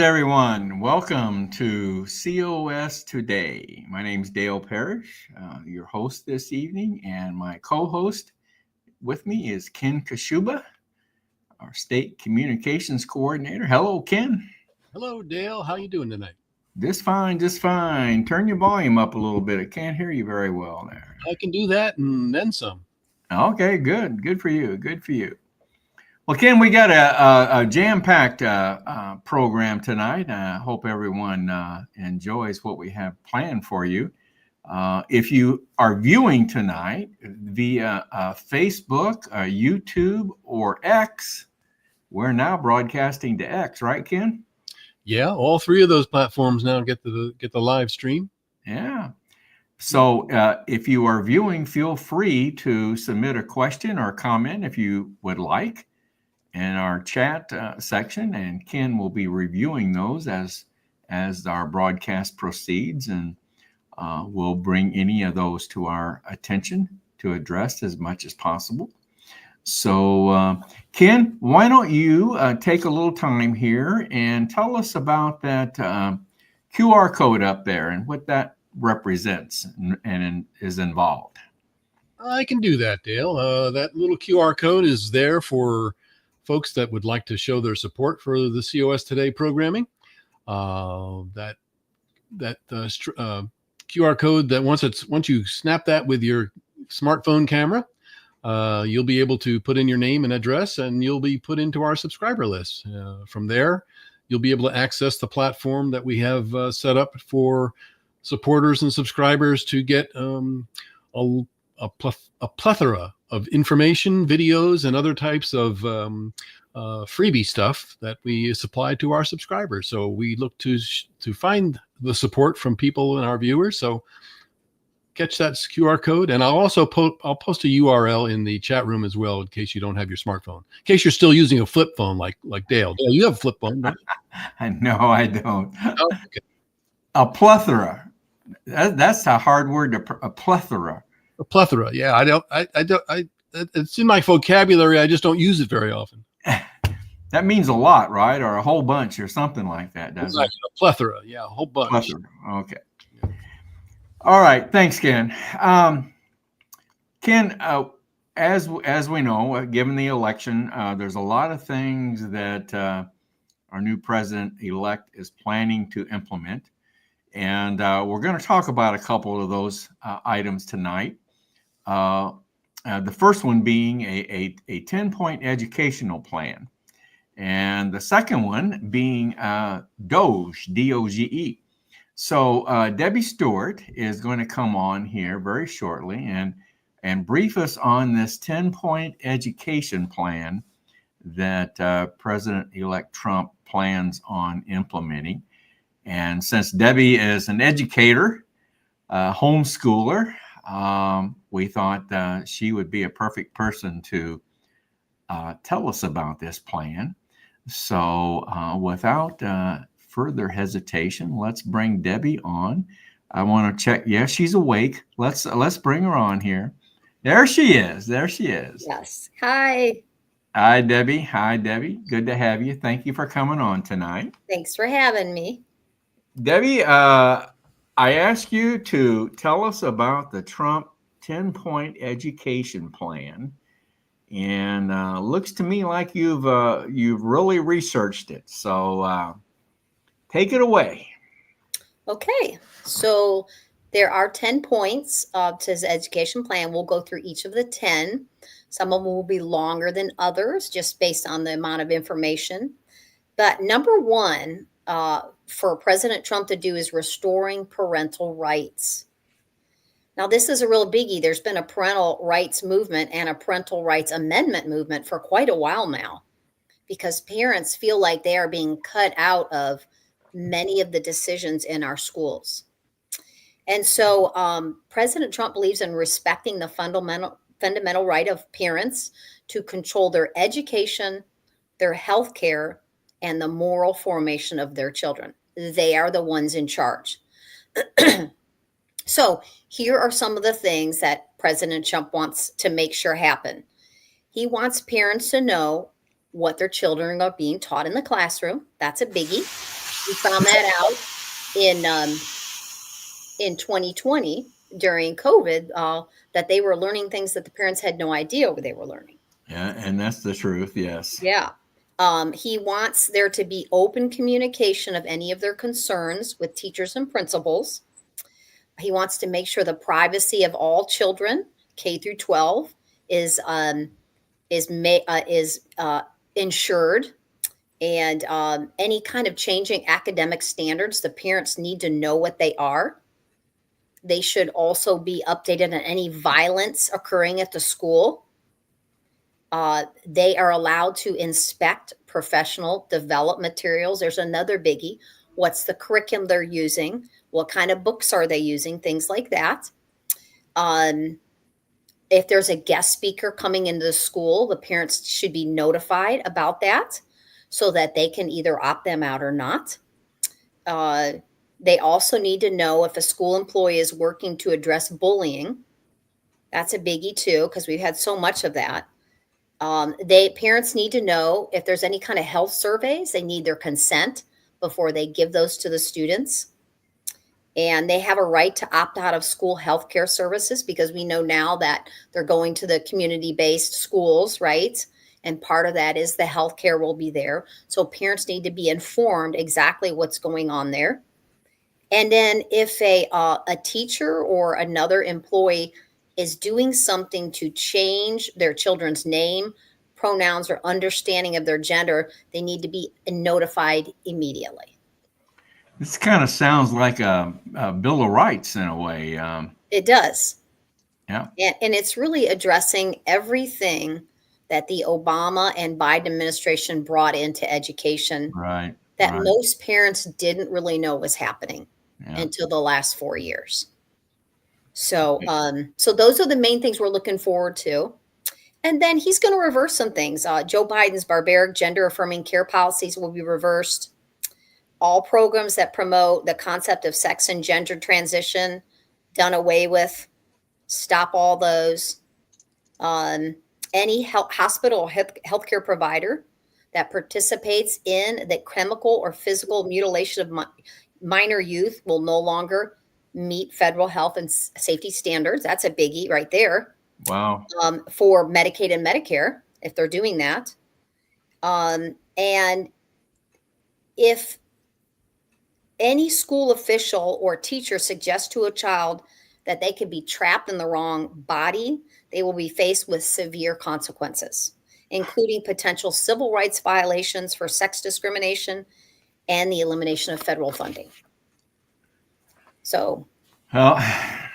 everyone. Welcome to COS Today. My name is Dale Parrish, your host this evening, and my co-host with me is Ken Kashuba, our State Communications Coordinator. Hello, Ken. Hello, Dale. How you doing tonight? Just fine, just fine. Turn your volume up a little bit. I can't hear you very well there. I can do that and then some. Okay, good. Good for you. Good for you. Well, Ken, we got a jam-packed program tonight. I hope everyone enjoys what we have planned for you. If you are viewing tonight via Facebook, YouTube, or X, we're now broadcasting to X, right, Ken? Yeah, all three of those platforms now get the live stream. Yeah. So if you are viewing, feel free to submit a question or comment if you would like in our chat section, and Ken will be reviewing those as our broadcast proceeds, and we'll bring any of those to our attention to address as much as possible. So Ken, why don't you take a little time here and tell us about that QR code up there and what that represents and is involved. I can do that, Dale. That little QR code is there for folks that would like to show their support for the COS Today programming. That QR code, that once you snap that with your smartphone camera, you'll be able to put in your name and address, and you'll be put into our subscriber list. From there, you'll be able to access the platform that we have set up for supporters and subscribers to get a plethora of information, videos, and other types of freebie stuff that we supply to our subscribers. So we look to find the support from people and our viewers. So catch that QR code, and I'll also post a URL in the chat room as well in case you don't have your smartphone. In case you're still using a flip phone like Dale. Dale, you have a flip phone, don't you? No, I don't. Oh, okay. A plethora. That's a hard word. A plethora. A plethora. Yeah, I don't. It's in my vocabulary. I just don't use it very often. That means a lot, right? Or a whole bunch, or something like that, doesn't it? A plethora. Yeah, a whole bunch. Plethora. Okay. All right. Thanks, Ken. Ken, as we know, given the election, there's a lot of things that our new president-elect is planning to implement. And we're going to talk about a couple of those items tonight. The first one being a 10-point educational plan. And the second one being DOGE, D-O-G-E. So Debbie Stewart is going to come on here very shortly and brief us on this 10-point education plan that President-elect Trump plans on implementing. And since Debbie is an educator, homeschooler, we thought she would be a perfect person to tell us about this plan. So without further hesitation, let's bring Debbie on. I want to check. Yeah, she's awake. Let's bring her on here. There she is. There she is. Yes. Hi. Hi, Debbie. Hi, Debbie. Good to have you. Thank you for coming on tonight. Thanks for having me. Debbie, I asked you to tell us about the Trump 10-point education plan, and looks to me like you've really researched it. So take it away. Okay, so there are 10 points to his education plan. We'll go through each of the 10. Some of them will be longer than others, just based on the amount of information. But number one, for President Trump to do is restoring parental rights. Now, this is a real biggie. There's been a parental rights movement and a parental rights amendment movement for quite a while now, because parents feel like they are being cut out of many of the decisions in our schools. And so President Trump believes in respecting the fundamental right of parents to control their education, their health care, and the moral formation of their children. They are the ones in charge. So here are some of the things that President Trump wants to make sure happen. He wants parents to know what their children are being taught in the classroom. That's a biggie. We found that out in 2020 during COVID, that they were learning things that the parents had no idea what they were learning. Yeah, and that's the truth. Yes. Yeah. He wants there to be open communication of any of their concerns with teachers and principals. He wants to make sure the privacy of all children, K through 12, is ensured. And any kind of changing academic standards, the parents need to know what they are. They should also be updated on any violence occurring at the school. They are allowed to inspect professional development materials. There's another biggie. What's the curriculum they're using? What kind of books are they using? Things like that. If there's a guest speaker coming into the school, the parents should be notified about that so that they can either opt them out or not. They also need to know if a school employee is working to address bullying. That's a biggie too, because we've had so much of that. Parents need to know if there's any kind of health surveys. They need their consent before they give those to the students. And they have a right to opt out of school health care services, because we know now that they're going to the community-based schools, right? And part of that is the health care will be there. So parents need to be informed exactly what's going on there. And then if a teacher or another employee is doing something to change their children's name, pronouns, or understanding of their gender, they need to be notified immediately. This kind of sounds like a Bill of Rights in a way. It does. Yeah. And it's really addressing everything that the Obama and Biden administration brought into education, Right. that right. most parents didn't really know was happening Yeah. until the last 4 years. So, so those are the main things we're looking forward to. And then he's going to reverse some things. Joe Biden's barbaric gender affirming care policies will be reversed. All programs that promote the concept of sex and gender transition, done away with. Stop all those. Any hospital or healthcare provider that participates in the chemical or physical mutilation of minor youth will no longer meet federal health and safety standards. That's a biggie right there. Wow. For Medicaid and Medicare, if they're doing that. And if any school official or teacher suggests to a child that they could be trapped in the wrong body, they will be faced with severe consequences, including potential civil rights violations for sex discrimination and the elimination of federal funding. So, well, I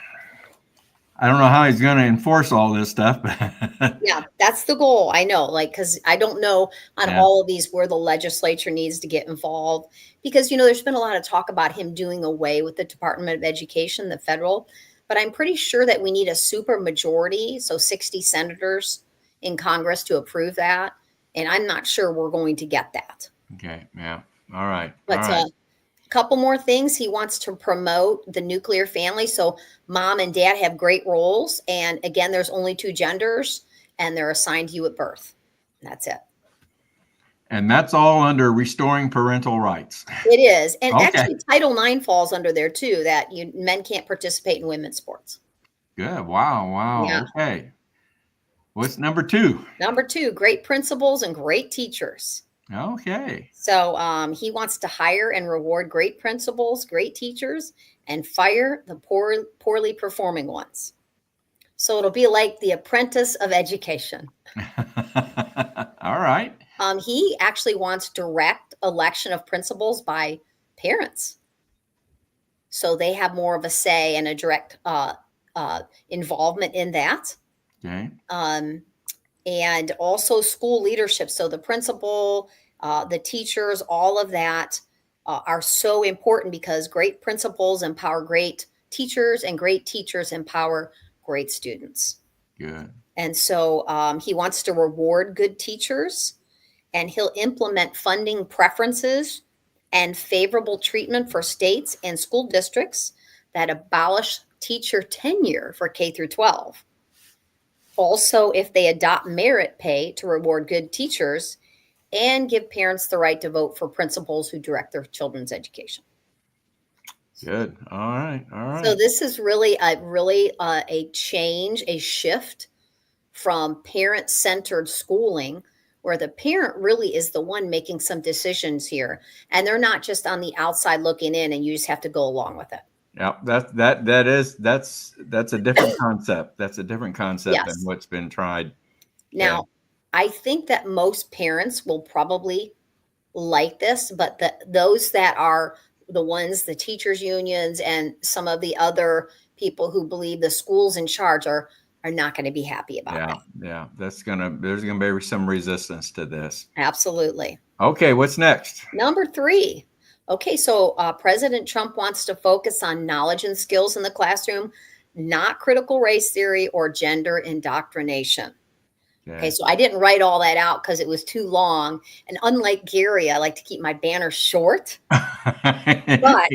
don't know how he's going to enforce all this stuff, but yeah, that's the goal. I know, like, because I don't know on all of these where the legislature needs to get involved, because, you know, there's been a lot of talk about him doing away with the Department of Education, the federal, but I'm pretty sure that we need a super majority, so 60 senators in Congress to approve that. And I'm not sure we're going to get that. Okay. Yeah. All right. But all right. a couple more things. He wants to promote the nuclear family. So mom and dad have great roles. And again, there's only 2 genders and they're assigned to you at birth. That's it. And that's all under restoring parental rights. It is. And Okay. actually Title IX falls under there too, that men can't participate in women's sports. Good. Wow. Yeah. Okay. What's number 2? Number 2, great principals and great teachers. Okay. So he wants to hire and reward great principals, great teachers, and fire the poorly performing ones. So it'll be like the apprentice of education. All right. He actually wants direct election of principals by parents, so they have more of a say and a direct involvement in that. Okay. And also school leadership. So the principal, the teachers, all of that are so important, because great principals empower great teachers and great teachers empower great students. Good. And so he wants to reward good teachers, and he'll implement funding preferences and favorable treatment for states and school districts that abolish teacher tenure for K through 12. Also, if they adopt merit pay to reward good teachers, and give parents the right to vote for principals who direct their children's education. Good. All right. All right. So this is really a change, a shift from parent-centered schooling, where the parent really is the one making some decisions here, and they're not just on the outside looking in, and you just have to go along with it. Yeah, that's a different concept. That's a different concept than Yes. what's been tried. Now, I think that most parents will probably like this, but those that are the ones, the teachers unions and some of the other people who believe the school's in charge are not going to be happy about it. Yeah. There's gonna be some resistance to this. Absolutely. Okay, what's next? Number 3. Okay, so President Trump wants to focus on knowledge and skills in the classroom, not critical race theory or gender indoctrination. Okay, so I didn't write all that out because it was too long. And unlike Gary, I like to keep my banner short. But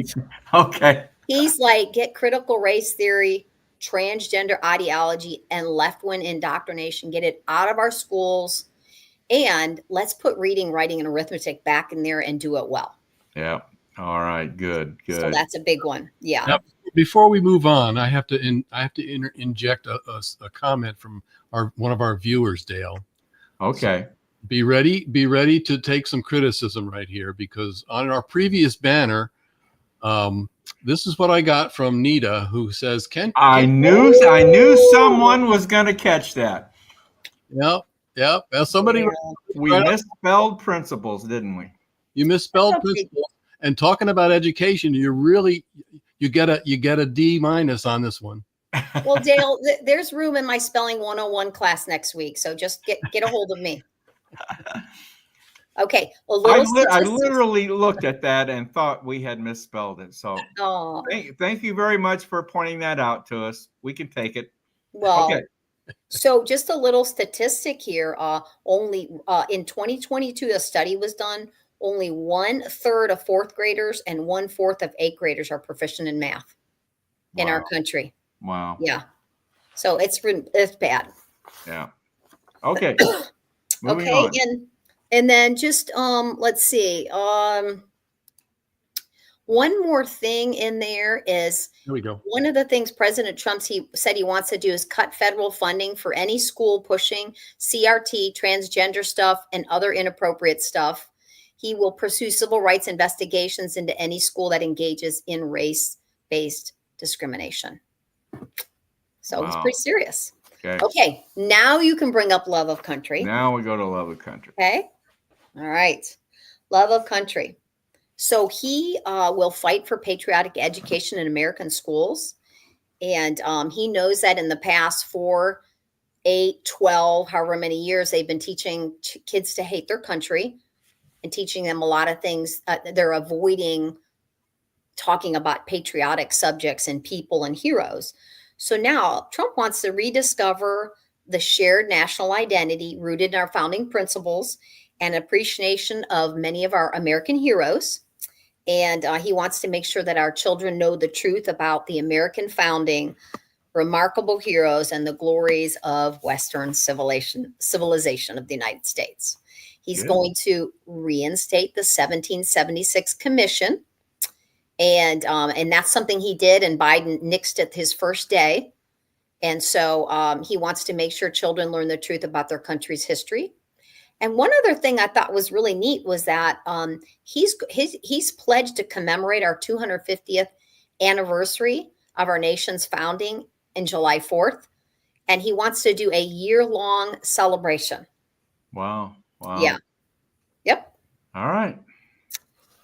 okay, he's like, get critical race theory, transgender ideology, and left-wing indoctrination, get it out of our schools. And let's put reading, writing, and arithmetic back in there and do it well. Yeah. All right. Good. So that's a big one. Yeah. Now, before we move on, I have to inject a comment from one of our viewers, Dale. Okay. So be ready to take some criticism right here, because on our previous banner, this is what I got from Nita, who says, I knew someone was going to catch that. Yep. Well, somebody, we misspelled principles, didn't we? You misspelled principles. And talking about education, you get a D- on this one. Well, Dale, there's room in my spelling 101 class next week, so just get a hold of me. Okay. I literally looked at that and thought we had misspelled it. So thank you very much for pointing that out to us. We can take it. Well, okay. So just a little statistic here. Only in 2022, a study was done. Only 1/3 of 4th graders and 1/4 of 8th graders are proficient in math in our country. Wow. Yeah. So it's bad. Yeah. Okay. Moving okay. On. And then just let's see. One more thing in there is, here we go. One of the things President Trump said he wants to do is cut federal funding for any school pushing CRT, transgender stuff, and other inappropriate stuff. He will pursue civil rights investigations into any school that engages in race-based discrimination. So He's pretty serious. Okay, now you can bring up love of country. Now we go to love of country. Okay. All right. Love of country. So he will fight for patriotic education in American schools. And he knows that in the past 4, 8, 12, however many years, they've been teaching kids to hate their country and teaching them a lot of things. They're avoiding talking about patriotic subjects and people and heroes. So now Trump wants to rediscover the shared national identity rooted in our founding principles and appreciation of many of our American heroes. And he wants to make sure that our children know the truth about the American founding, remarkable heroes, and the glories of Western civilization of the United States. He's going to reinstate the 1776 Commission. And that's something he did, and Biden nixed it his first day. And so he wants to make sure children learn the truth about their country's history. And one other thing I thought was really neat was that he's pledged to commemorate our 250th anniversary of our nation's founding in July 4th. And he wants to do a year-long celebration. Wow. Yeah. Yep. All right.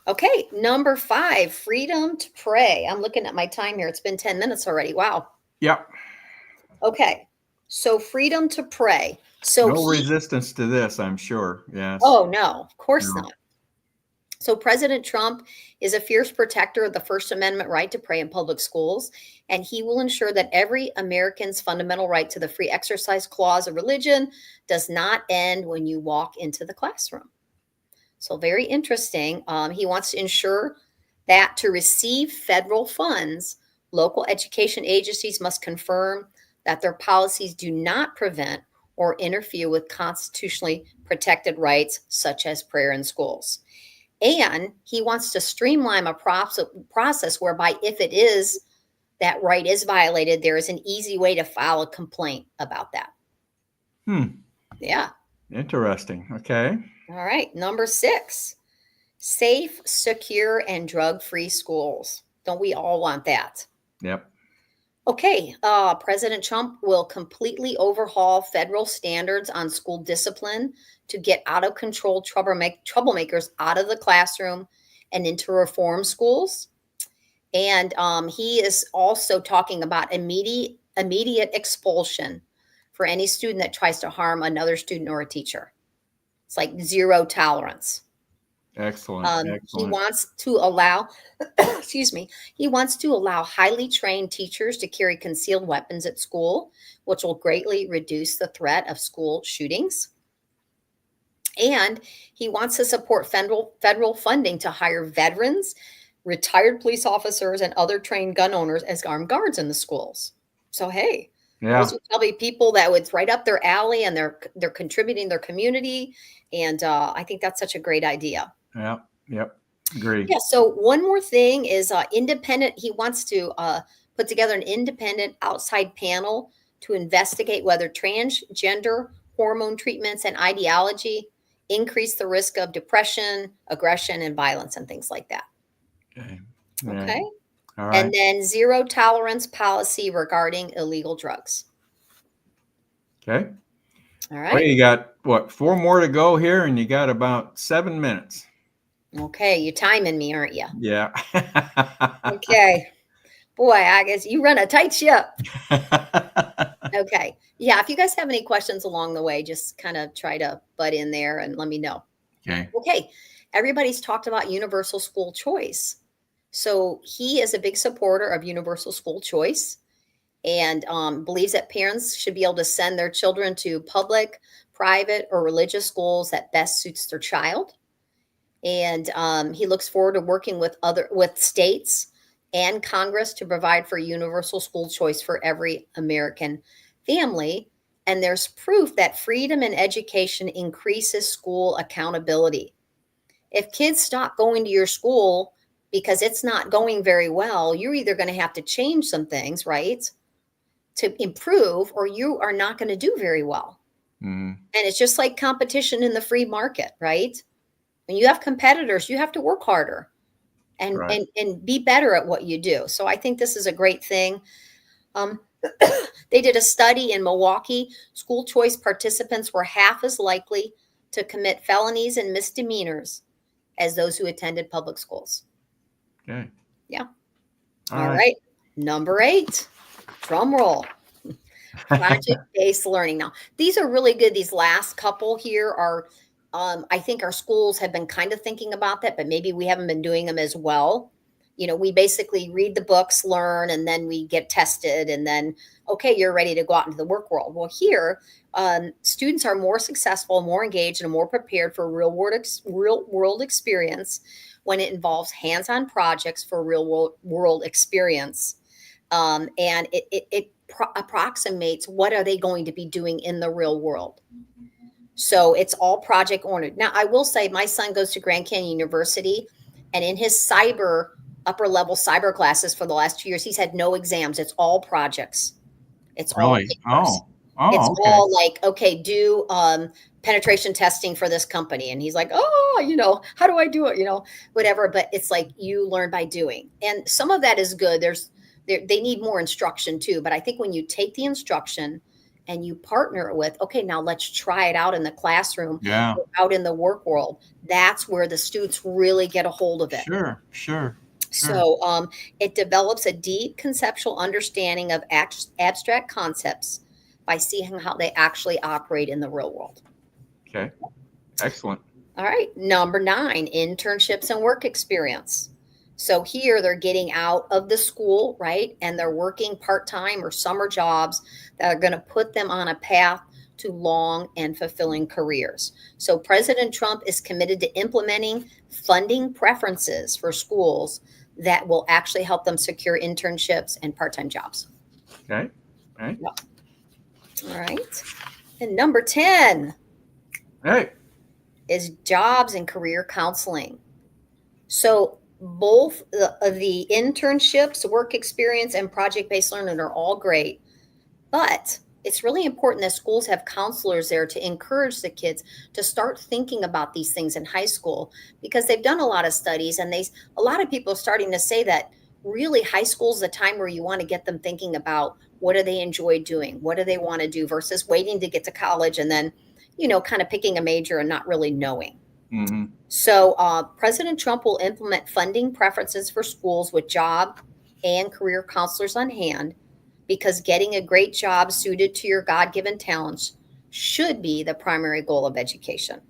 Okay. Number 5, freedom to pray. I'm looking at my time here. It's been 10 minutes already. Wow. Yep. Okay. So freedom to pray. So no resistance to this, I'm sure. Yes. Oh, no, of course not. So President Trump is a fierce protector of the First Amendment right to pray in public schools, and he will ensure that every American's fundamental right to the free exercise clause of religion does not end when you walk into the classroom. So very interesting. He wants to ensure that to receive federal funds, local education agencies must confirm that their policies do not prevent or interfere with constitutionally protected rights such as prayer in schools. And he wants to streamline a process whereby if it is that right is violated, there is an easy way to file a complaint about that. Yeah. Interesting. Okay. All right. Number 6, safe, secure, and drug-free schools. Don't we all want that? Yep. Okay. President Trump will completely overhaul federal standards on school discipline to get out of control troublemakers out of the classroom and into reform schools. And he is also talking about immediate expulsion for any student that tries to harm another student or a teacher. It's like zero tolerance. Excellent. He wants to allow, he wants to allow highly trained teachers to carry concealed weapons at school, which will greatly reduce the threat of school shootings. And he wants to support federal funding to hire veterans, retired police officers, and other trained gun owners as armed guards in the schools. So, hey, those are probably people that it's right up their alley, and they're contributing their community. And I think that's such a great idea. Yep. Agree. Yeah. So one more thing is independent. He wants to put together an independent outside panel to investigate whether transgender hormone treatments and ideology increase the risk of depression, aggression, and violence and things like that. Okay. Okay. All right. And then zero tolerance policy regarding illegal drugs. Okay. All right. Well, you got 4 more to go here, and you got about 7 minutes. Okay. You're timing me, aren't you? Yeah. Okay. Boy, I guess you run a tight ship. Okay. Yeah. If you guys have any questions along the way, just kind of try to butt in there and let me know. Okay. Okay. Everybody's talked about universal school choice. So he is a big supporter of universal school choice and believes that parents should be able to send their children to public, private, or religious schools that best suits their child. And he looks forward to working with states and Congress to provide for universal school choice for every American family. And there's proof that freedom in education increases school accountability. If kids stop going to your school because it's not going very well, you're either going to have to change some things, right, to improve, or you are not going to do very well. Mm-hmm. And it's just like competition in the free market, right? When you have competitors, you have to work harder and be better at what you do. So I think this is a great thing. They did a study in Milwaukee. School choice participants were half as likely to commit felonies and misdemeanors as those who attended public schools. Okay. Yeah. All right. Number 8, drum roll. Project-based learning. Now, these are really good. These last couple here are, I think our schools have been kind of thinking about that, but maybe we haven't been doing them as well. You know, we basically read the books, learn, and then we get tested, and then, okay, you're ready to go out into the work world. Well, here, students are more successful, more engaged, and more prepared for real world experience when it involves hands-on projects for real world experience. And it approximates what are they going to be doing in the real world. So it's all project oriented. Now, I will say my son goes to Grand Canyon University, and in his upper level cyber classes for the last 2 years, he's had no exams. It's all projects. It's all papers. It's okay. all like, okay, do penetration testing for this company. And he's like, oh, how do I do it? Whatever. But it's like you learn by doing. And some of that is good. They need more instruction too. But I think when you take the instruction and you partner with, okay, now let's try it out in the classroom, out in the work world, that's where the students really get a hold of it. Sure. So it develops a deep conceptual understanding of abstract concepts by seeing how they actually operate in the real world. Okay. Excellent. All right. Number 9, internships and work experience. So here they're getting out of the school, right? And they're working part-time or summer jobs that are going to put them on a path to long and fulfilling careers. So President Trump is committed to implementing funding preferences for schools that will actually help them secure internships and part-time jobs. Okay. All right. Yep. All right. And number 10. Hey. is jobs and career counseling. So both the internships, work experience, and project-based learning are all great, but it's really important that schools have counselors there to encourage the kids to start thinking about these things in high school, because they've done a lot of studies, and a lot of people are starting to say that really high school is the time where you want to get them thinking about what do they enjoy doing, what do they want to do, versus waiting to get to college and then, kind of picking a major and not really knowing. Mm-hmm. So President Trump will implement funding preferences for schools with job and career counselors on hand, because getting a great job suited to your God-given talents should be the primary goal of education.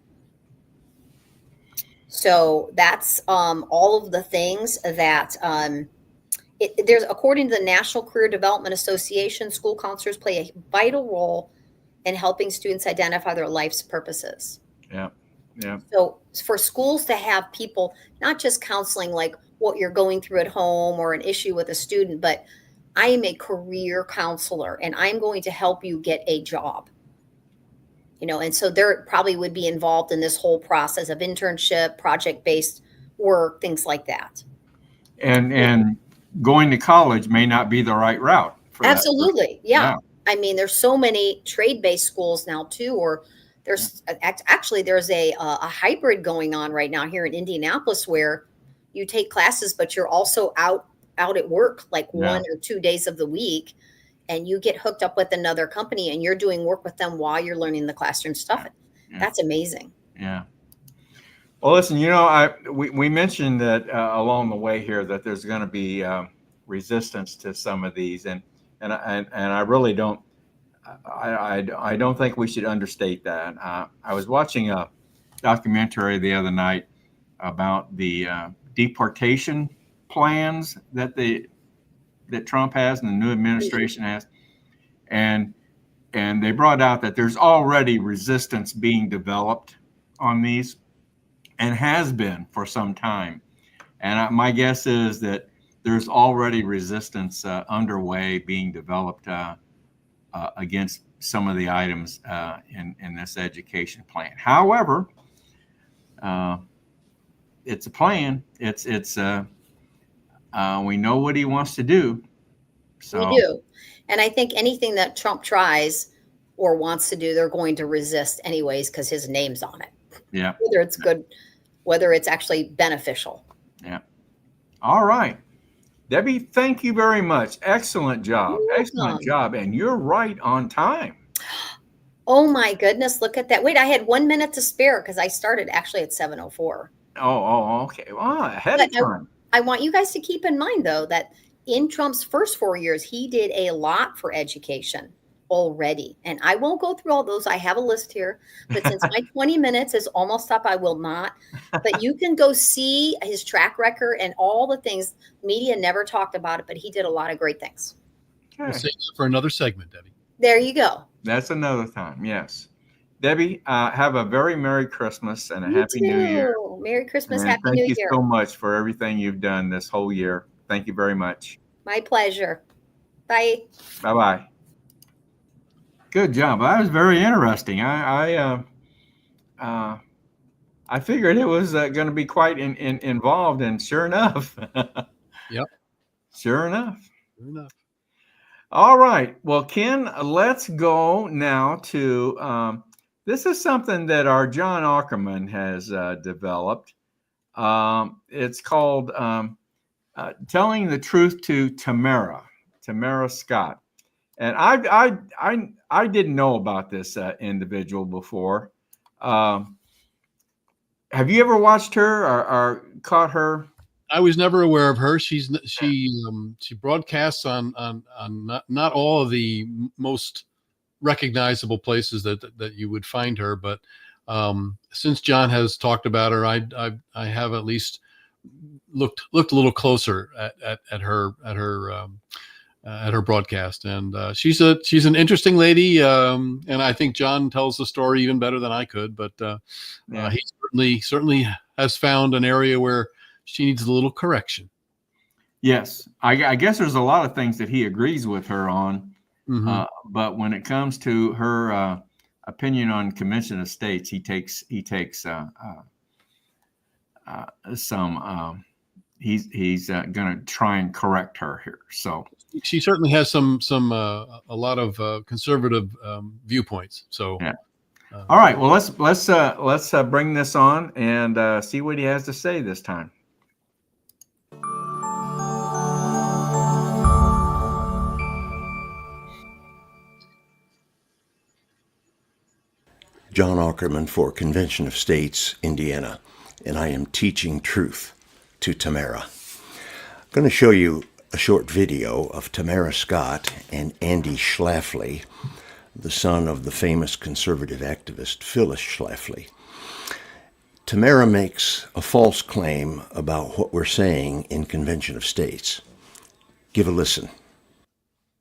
So that's all of the things that there's, according to the National Career Development Association, school counselors play a vital role in helping students identify their life's purposes. Yeah. Yeah. So for schools to have people, not just counseling like what you're going through at home or an issue with a student, but I am a career counselor and I'm going to help you get a job. And so they're probably would be involved in this whole process of internship, project-based work, things like that. And going to college may not be the right route for that. Absolutely. Yeah. I mean, there's so many trade-based schools now too, or there's actually there's a hybrid going on right now here in Indianapolis where you take classes, but you're also out at work like 1 or 2 days of the week, and you get hooked up with another company and you're doing work with them while you're learning the classroom stuff. Yeah. That's amazing. Yeah. Well, listen, we mentioned that along the way here that there's going to be resistance to some of these, and I really don't. I don't think we should understate that. I was watching a documentary the other night about the deportation plans that Trump has and the new administration has, and they brought out that there's already resistance being developed on these, and has been for some time. And my guess is that there's already resistance underway being developed against some of the items in this education plan. However, it's a plan. We know what he wants to do. So. We do. And I think anything that Trump tries or wants to do, they're going to resist anyways, because his name's on it. Yeah. Whether it's good, whether it's actually beneficial. Yeah. All right. Debbie, thank you very much. Excellent job. Excellent job. And you're right on time. Oh my goodness. Look at that. Wait, I had 1 minute to spare because I started actually at 7:04. Oh, okay. Well, ahead of time. I want you guys to keep in mind, though, that in Trump's first 4 years, he did a lot for education already. And I won't go through all those. I have a list here. But since my 20 minutes is almost up, I will not. But you can go see his track record and all the things. Media never talked about it, but he did a lot of great things. Okay. We'll save that for another segment, Debbie. There you go. That's another time. Yes. Debbie, have a very Merry Christmas and a Happy New Year. Merry Christmas, and Happy New Year. Thank you so much for everything you've done this whole year. Thank you very much. My pleasure. Bye. Bye-bye. Good job. That was very interesting. I figured it was going to be quite involved, and sure enough. Yep. Sure enough. Sure enough. All right. Well, Ken, let's go now to this is something that our John Ackerman has developed. It's called Telling the Truth to Tamara Scott. And I didn't know about this individual before. Have you ever watched her or caught her? I was never aware of her. She broadcasts on not all of the most recognizable places that you would find her, but since John has talked about her, I have at least looked a little closer at her broadcast, and she's an interesting lady, and I think John tells the story even better than I could. But he certainly has found an area where she needs a little correction. Yes, I guess there's a lot of things that he agrees with her on, Mm-hmm. but when it comes to her opinion on Convention of States, he takes some. He's going to try and correct her here. So she certainly has a lot of conservative viewpoints. So yeah. All right. Well, let's bring this on and see what he has to say this time. John Ackerman for Convention of States, Indiana, and I am teaching truth to Tamara. I'm going to show you a short video of Tamara Scott and Andy Schlafly, the son of the famous conservative activist Phyllis Schlafly. Tamara makes a false claim about what we're saying in Convention of States. Give a listen.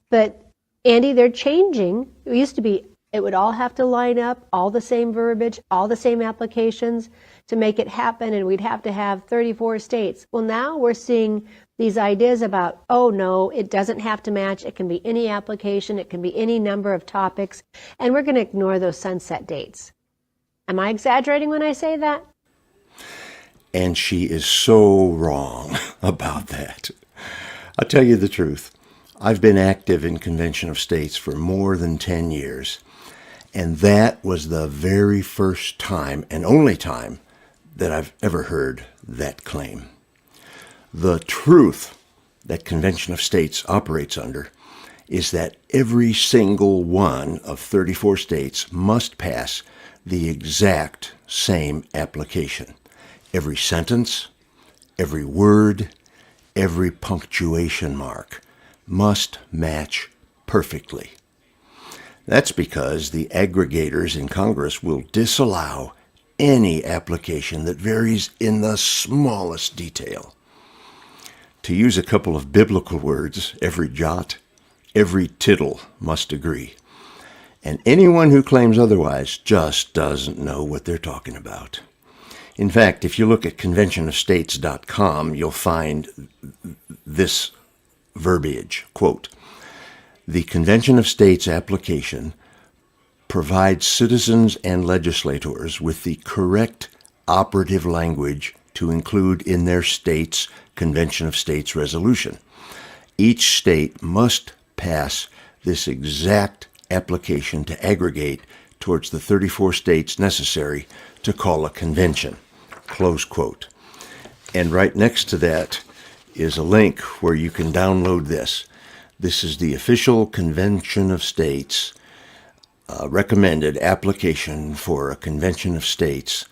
But Andy, they're changing. It used to be it would all have to line up, all the same verbiage, all the same applications to make it happen, and we'd have to have 34 states. Well, now we're seeing these ideas about, oh no, it doesn't have to match. It can be any application. It can be any number of topics, and we're going to ignore those sunset dates. Am I exaggerating when I say that? And she is so wrong about that. I'll tell you the truth. I've been active in Convention of States for more than 10 years, and that was the very first time and only time that I've ever heard that claim. The truth that Convention of States operates under is that every single one of 34 states must pass the exact same application. Every sentence, every word, every punctuation mark must match perfectly. That's because the aggregators in Congress will disallow any application that varies in the smallest detail. To use a couple of biblical words, every jot, every tittle must agree. And anyone who claims otherwise just doesn't know what they're talking about. In fact, if you look at conventionofstates.com, you'll find this verbiage, quote, "The Convention of States application provides citizens and legislators with the correct operative language to include in their state's Convention of States resolution. Each state must pass this exact application to aggregate towards the 34 states necessary to call a convention," close quote. And right next to that is a link where you can download this. This is the official Convention of States recommended application for a Convention of States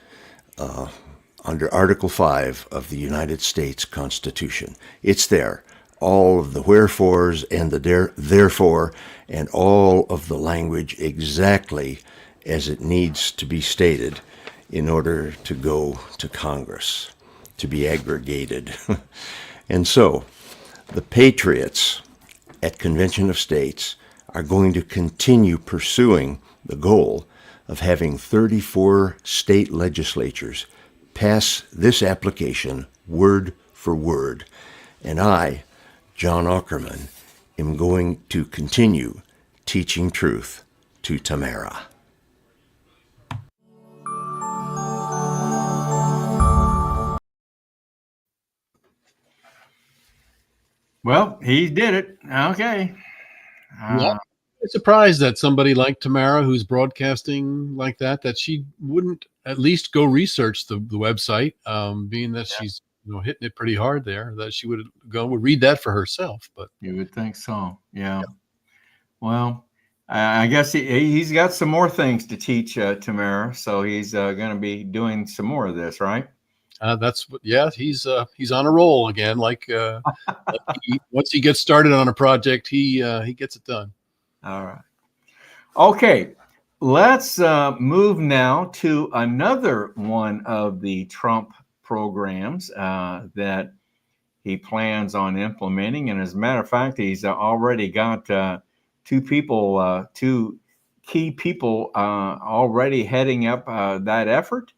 under Article 5 of the United States Constitution. It's there. All of the wherefores and the therefore and all of the language exactly as it needs to be stated in order to go to Congress, to be aggregated. And so, the patriots at Convention of States are going to continue pursuing the goal of having 34 state legislatures pass this application word for word. And I, John Ackerman, am going to continue teaching truth to Tamara. Well, he did it. Okay. I'm surprised that somebody like Tamara, who's broadcasting like that she wouldn't at least go research the website, being that she's hitting it pretty hard there, that she would read that for herself. But you would think so. Yeah. Well, I guess he's got some more things to teach Tamara, so he's going to be doing some more of this, right? He's on a roll again. Once he gets started on a project, he gets it done. All right. Okay, let's move now to another one of the Trump programs that he plans on implementing. And as a matter of fact, he's already got two key people already heading up that effort.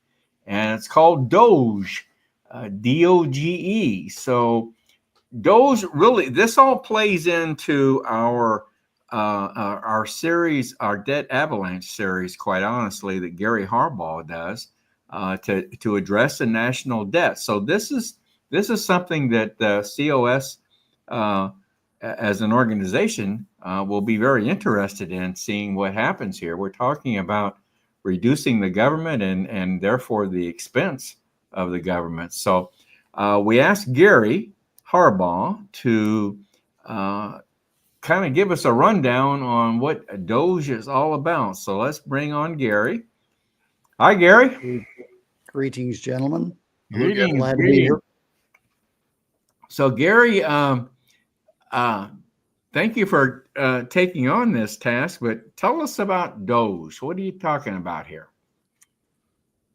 And it's called DOGE, DOGE. So DOGE really, this all plays into our our series, our debt avalanche series, quite honestly, that Gary Harbaugh does to address the national debt. So this is something that the COS as an organization will be very interested in seeing what happens here. We're talking about reducing the government and therefore the expense of the government. So we asked Gary Harbaugh to kind of give us a rundown on what DOGE is all about. So let's bring on Gary. Hi, Gary. Greetings, gentlemen. Hello, Gary. Glad to be here. So Gary, thank you for taking on this task, but tell us about DOGE. What are you talking about here?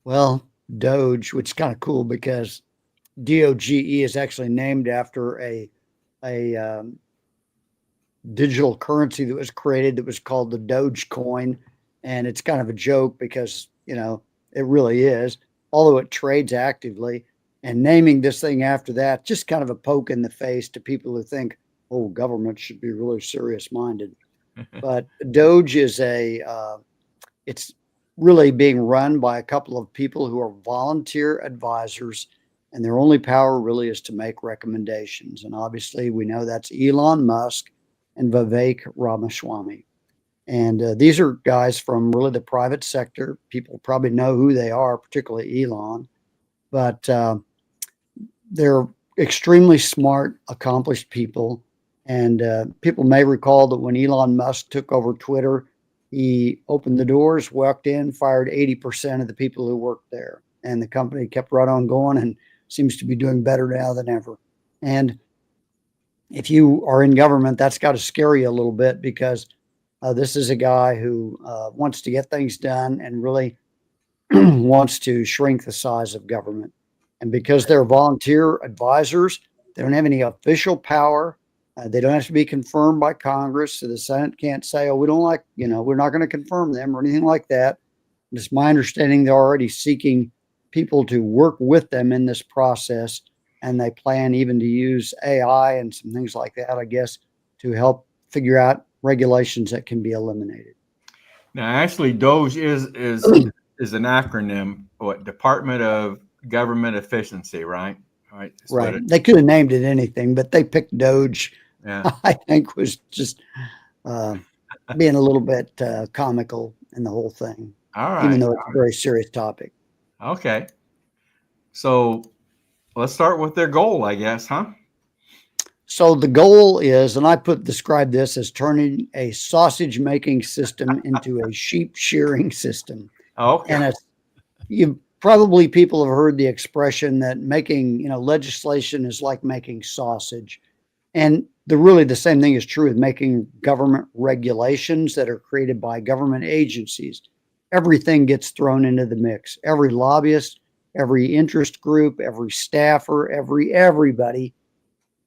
Well, DOGE, which is kind of cool because DOGE is actually named after a digital currency that was created that was called the Doge coin. And it's kind of a joke because, you know, it really is, although it trades actively. And naming this thing after that, just kind of a poke in the face to people who think, oh, government should be really serious minded. But DOGE is it's really being run by a couple of people who are volunteer advisors, and their only power really is to make recommendations. And obviously, we know that's Elon Musk and Vivek Ramaswamy. And these are guys from really the private sector. People probably know who they are, particularly Elon. But they're extremely smart, accomplished people. And people may recall that when Elon Musk took over Twitter, he opened the doors, walked in, fired 80% of the people who worked there. And the company kept right on going and seems to be doing better now than ever. And if you are in government, that's got to scare you a little bit because this is a guy who wants to get things done and really wants to shrink the size of government. And because they're volunteer advisors, they don't have any official power. They don't have to be confirmed by Congress. So the Senate can't say, oh, we don't like, you know, we're not going to confirm them or anything like that. It's my understanding they're already seeking people to work with them in this process. And they plan even to use AI and some things like that, I guess, to help figure out regulations that can be eliminated. Now, actually, DOGE is an acronym, what, Department of Government Efficiency, right? Right. Right. They could have named it anything, but they picked DOGE. Yeah. I think was just being a little bit comical in the whole thing. All right. Even though it's a very serious topic. Okay. So let's start with their goal, I guess, huh? So the goal is, and I describe this as turning a sausage making system into a sheep shearing system. Okay. And people have heard the expression that making, you know, legislation is like making sausage. And the same thing is true with making government regulations that are created by government agencies. Everything gets thrown into the mix. Every lobbyist, every interest group, every staffer, everybody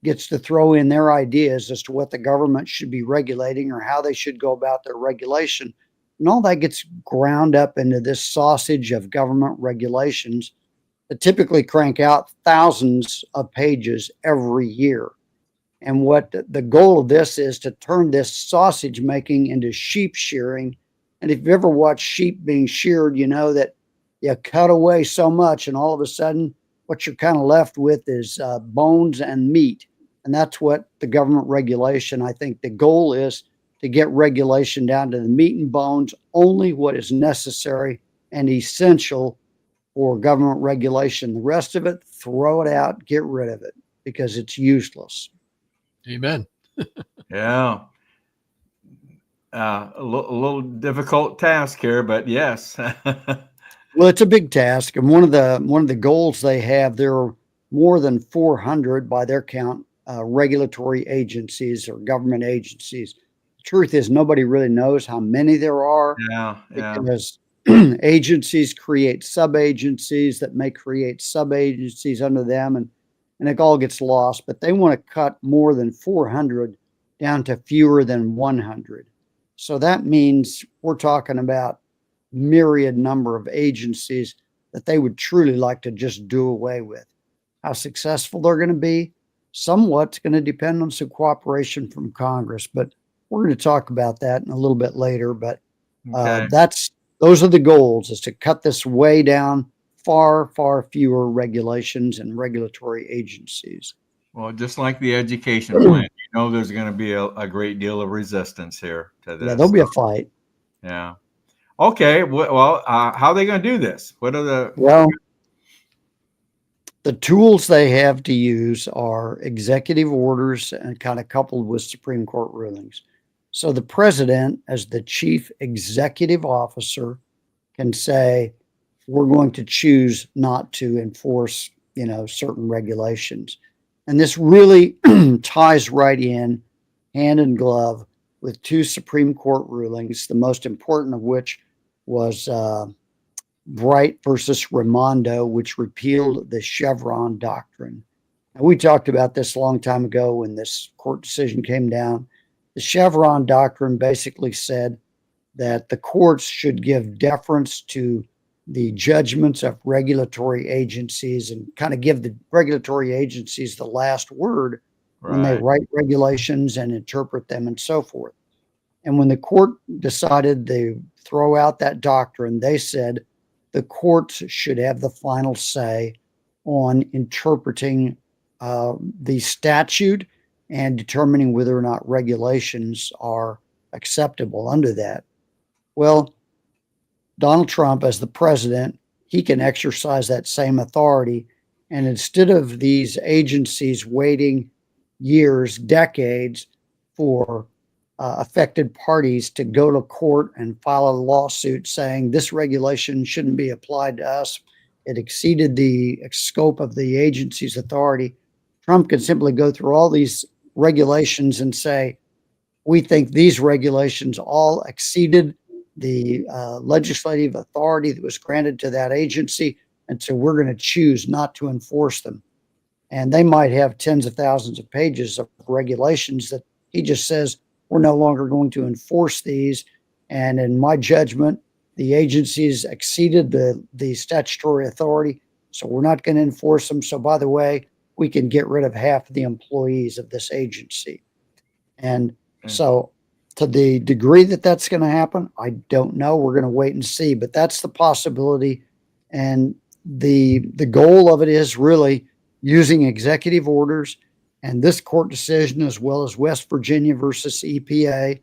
gets to throw in their ideas as to what the government should be regulating or how they should go about their regulation. And all that gets ground up into this sausage of government regulations that typically crank out thousands of pages every year. And what the goal of this is to turn this sausage making into sheep shearing. And if you've ever watched sheep being sheared, you know that you cut away so much and all of a sudden what you're kind of left with is bones and meat. And that's what the government regulation, I think the goal is to get regulation down to the meat and bones, only what is necessary and essential for government regulation. The rest of it, throw it out, get rid of it because it's useless. Amen. Yeah. A little difficult task here, but yes. Well, it's a big task. And one of the goals they have, there are more than 400 by their count, regulatory agencies or government agencies. The truth is nobody really knows how many there are. Yeah. Because agencies create sub-agencies that may create sub-agencies under them, and it all gets lost. But they want to cut more than 400 down to fewer than 100. So that means we're talking about myriad number of agencies that they would truly like to just do away with. How successful they're going to be, somewhat's going to depend on some cooperation from Congress, but we're going to talk about that in a little bit later, but Okay. those are the goals, is to cut this way down, far fewer regulations and regulatory agencies. Well, just like the education plan, you know, there's going to be a great deal of resistance here to Yeah, this. there'll be a fight. Yeah. Okay. Well, how are they going to do this? What are the? Well, the tools they have to use are executive orders and kind of coupled with Supreme Court rulings. So the president, as the chief executive officer, can say, we're going to choose not to enforce, certain regulations. And this really ties right in, hand in glove, with two Supreme Court rulings, the most important of which was Bright versus Raimondo, which repealed the Chevron doctrine. And we talked about this a long time ago when this court decision came down. The Chevron doctrine basically said that the courts should give deference to the judgments of regulatory agencies and kind of give the regulatory agencies the last word when they Right. write regulations and interpret them and so forth. And when the court decided to throw out that doctrine, they said the courts should have the final say on interpreting the statute and determining whether or not regulations are acceptable under that. Well, Donald Trump, as the president, he can exercise that same authority. And instead of these agencies waiting years, decades for affected parties to go to court and file a lawsuit saying this regulation shouldn't be applied to us, it exceeded the scope of the agency's authority, Trump can simply go through all these regulations and say, we think these regulations all exceeded the legislative authority that was granted to that agency, and so we're going to choose not to enforce them. And they might have tens of thousands of pages of regulations that he just says, we're no longer going to enforce these. And in my judgment, the agencies exceeded the statutory authority, so we're not going to enforce them. So by the way, we can get rid of half of the employees of this agency. And so to the degree that that's going to happen, I don't know. We're going to wait and see, but that's the possibility. And the goal of it is really using executive orders and this court decision, as well as West Virginia versus EPA,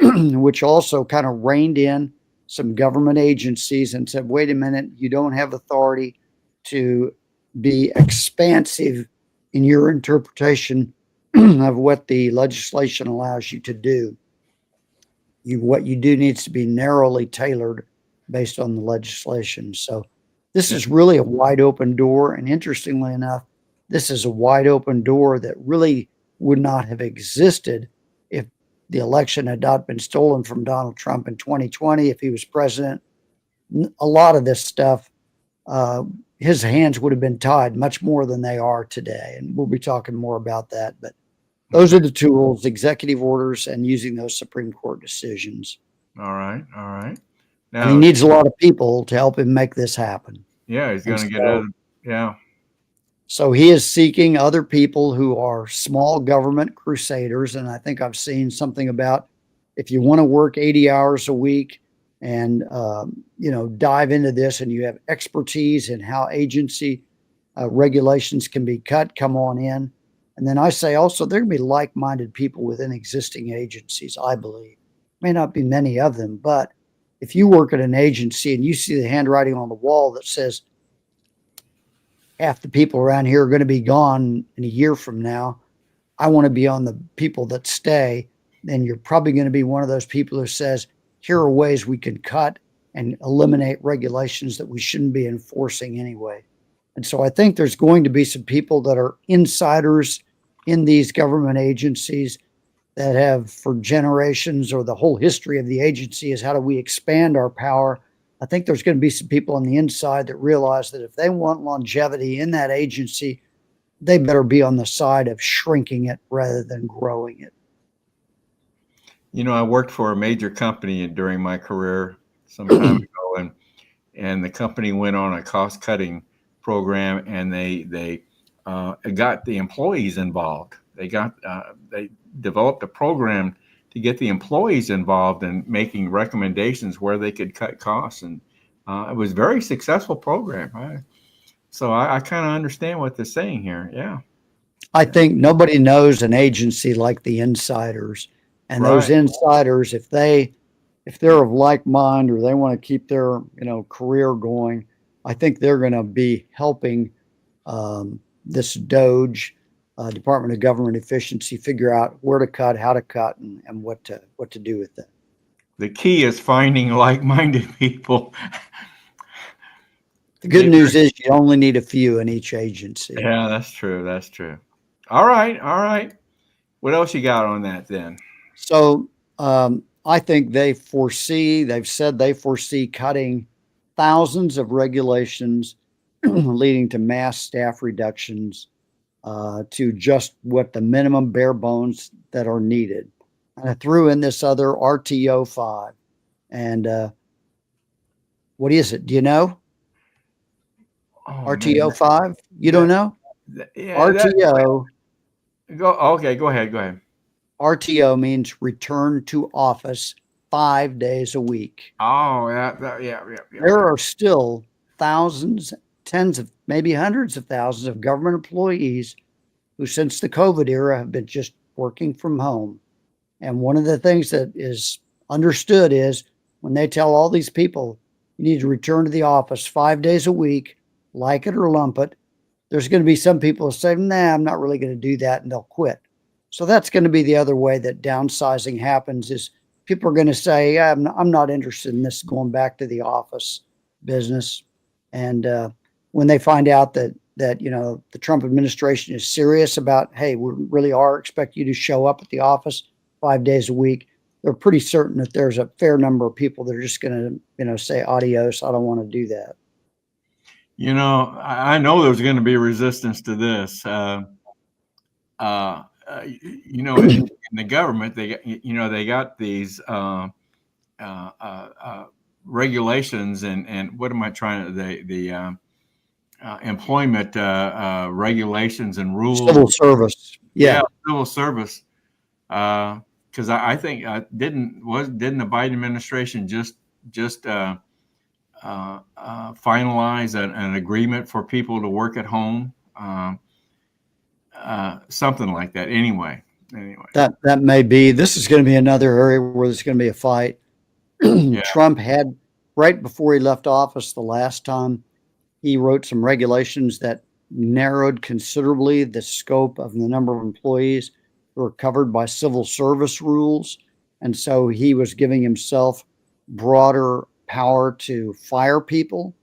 which also kind of reined in some government agencies and said, wait a minute, you don't have authority to be expansive in your interpretation of what the legislation allows you to do. What you do needs to be narrowly tailored based on the legislation. So this is really a wide open door. And interestingly enough, this is a wide open door that really would not have existed if the election had not been stolen from Donald Trump in 2020. If he was president, a lot of this stuff, his hands would have been tied much more than they are today. And we'll be talking more about that. But those are the tools, executive orders, and using those Supreme Court decisions. All right. All right. Now, and he needs a lot of people to help him make this happen. Yeah, he's going to get out. Yeah. So he is seeking other people who are small government crusaders. And I think I've seen something about if you want to work 80 hours a week and, dive into this and you have expertise in how agency regulations can be cut, come on in. And then I say also there can be like-minded people within existing agencies, I believe. May not be many of them, but if you work at an agency and you see the handwriting on the wall that says half the people around here are going to be gone in a year from now, I want to be on the people that stay, then you're probably going to be one of those people who says, here are ways we can cut and eliminate regulations that we shouldn't be enforcing anyway. And so I think there's going to be some people that are insiders in these government agencies that have for generations, or the whole history of the agency is how do we expand our power. I think there's going to be some people on the inside that realize that if they want longevity in that agency, they better be on the side of shrinking it rather than growing it. I worked for a major company during my career some time ago, and the company went on a cost-cutting program, and they got the employees involved. They developed a program to get the employees involved in making recommendations where they could cut costs. And it was a very successful program. So I kind of understand what they're saying here. Yeah. I think nobody knows an agency like the insiders, and those Right. insiders, if they're of like mind or they want to keep their career going, I think they're going to be helping this DOGE, Department of Government Efficiency, figure out where to cut, how to cut, and what to do with it. The key is finding like-minded people. The good news is you only need a few in each agency. Yeah, that's true. That's true. All right. All right. What else you got on that then? So I think they've said they foresee cutting thousands of regulations leading to mass staff reductions to just what the minimum bare bones that are needed. And I threw in this other RTO 5. And what is it? Do you know? Oh, RTO 5? You don't know? Yeah, RTO. Okay, go ahead. Go ahead. RTO means return to office 5 days a week. Oh, yeah. There are still thousands, tens of, maybe hundreds of thousands of government employees who, since the COVID era, have been just working from home. And one of the things that is understood is when they tell all these people, you need to return to the office 5 days a week, like it or lump it, there's going to be some people who say, nah, I'm not really going to do that, and they'll quit. So that's going to be the other way that downsizing happens is people are going to say, yeah, I'm not interested in this going back to the office business. And when they find out that the Trump administration is serious about, hey, we really expect you to show up at the office 5 days a week, they're pretty certain that there's a fair number of people that are just going to say, adios, I don't want to do that. I know there's going to be resistance to this. In the government, they got these regulations and what am I trying to the employment regulations and rules. Civil service, yeah, civil service. Because I think didn't the Biden administration just finalize an agreement for people to work at home, something like that. Anyway, that may be. This is going to be another area where there's going to be a fight. Yeah. Trump had, right before he left office the last time, he wrote some regulations that narrowed considerably the scope of the number of employees who are covered by civil service rules, and so he was giving himself broader power to fire people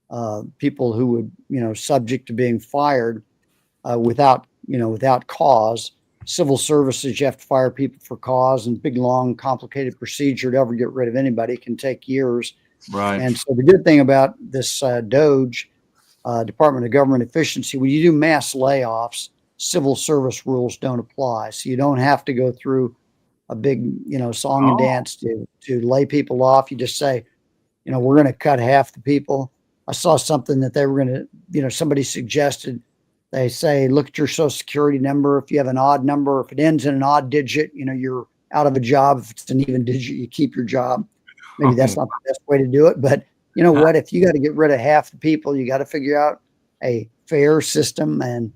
who would, subject to being fired without cause. Civil services, you have to fire people for cause, and big, long, complicated procedure to ever get rid of anybody can take years. Right. And so the good thing about this DOGE, Department of Government Efficiency, when you do mass layoffs, civil service rules don't apply. So you don't have to go through a big, song and dance to lay people off. You just say, we're going to cut half the people. I saw something that they were going to, somebody suggested, they say, look at your social security number. If you have an odd number, if it ends in an odd digit, you're out of a job. If it's an even digit, you keep your job. Maybe that's not the best way to do it, but you know what? If you got to get rid of half the people, you got to figure out a fair system, and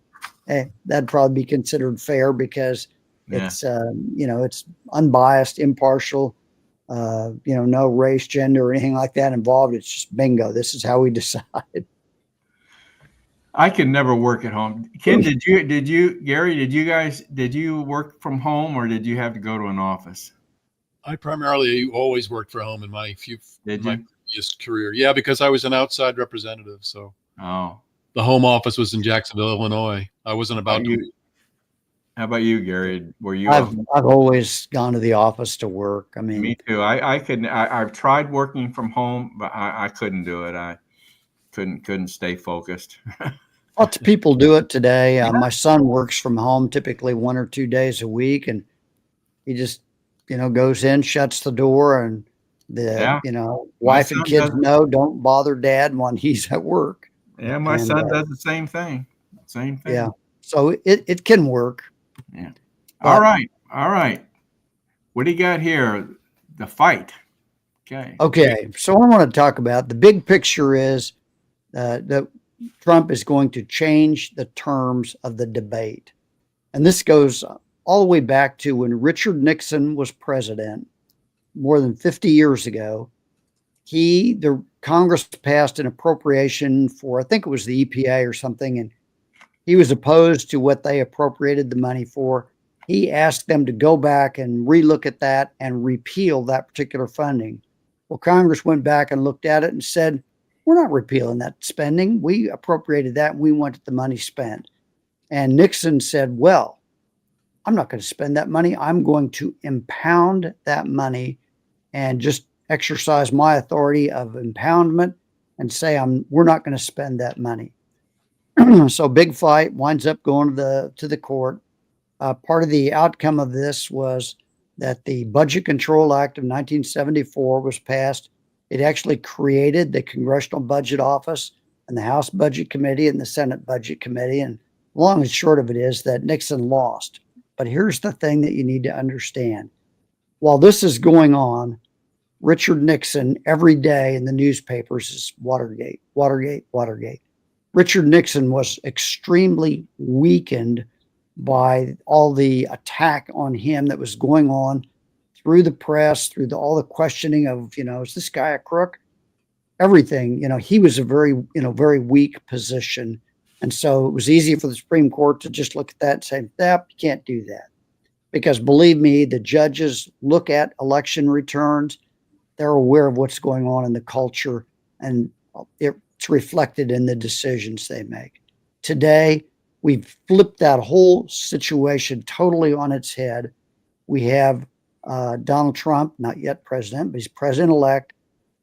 that'd probably be considered fair because it's, it's unbiased, impartial, no race, gender, or anything like that involved. It's just bingo. This is how we decide. I could never work at home. Ken, Gary, did you work from home or did you have to go to an office? I primarily always worked from home in my previous career. Yeah, because I was an outside representative. So the home office was in Jacksonville, Illinois. I wasn't about to. How about you, Gary? Were you? I've always gone to the office to work. I mean, me too. I've tried working from home, but I couldn't do it. I couldn't stay focused. Lots of people do it today. My son works from home typically 1 or 2 days a week, and he just goes in, shuts the door, and wife and kids know don't bother dad when he's at work. Yeah, my son does the same thing. Yeah, so it can work. Yeah. All right. what do you got here? The fight. Okay. Okay, so I want to talk about the big picture is that Trump is going to change the terms of the debate. And this goes all the way back to when Richard Nixon was president more than 50 years ago. The Congress passed an appropriation for, I think it was the EPA or something, and he was opposed to what they appropriated the money for. He asked them to go back and relook at that and repeal that particular funding. Well, Congress went back and looked at it and said, we're not repealing that spending. We appropriated that and we wanted the money spent. And Nixon said, well, I'm not going to spend that money. I'm going to impound that money and just exercise my authority of impoundment and say we're not going to spend that money. So big fight, winds up going to the court. Part of the outcome of this was that the Budget Control Act of 1974 was passed. It actually created the Congressional Budget Office and the House Budget Committee and the Senate Budget Committee. And long and short of it is that Nixon lost. But here's the thing that you need to understand. While this is going on, Richard Nixon, every day in the newspapers, is Watergate, Watergate, Watergate. Richard Nixon was extremely weakened by all the attack on him that was going on through the press, through all the questioning of, is this guy a crook? Everything, he was a very, very weak position. And so it was easy for the Supreme Court to just look at that and say, you can't do that. Because believe me, the judges look at election returns. They're aware of what's going on in the culture, and it's reflected in the decisions they make. Today, we've flipped that whole situation totally on its head. We have Donald Trump, not yet president, but he's president-elect.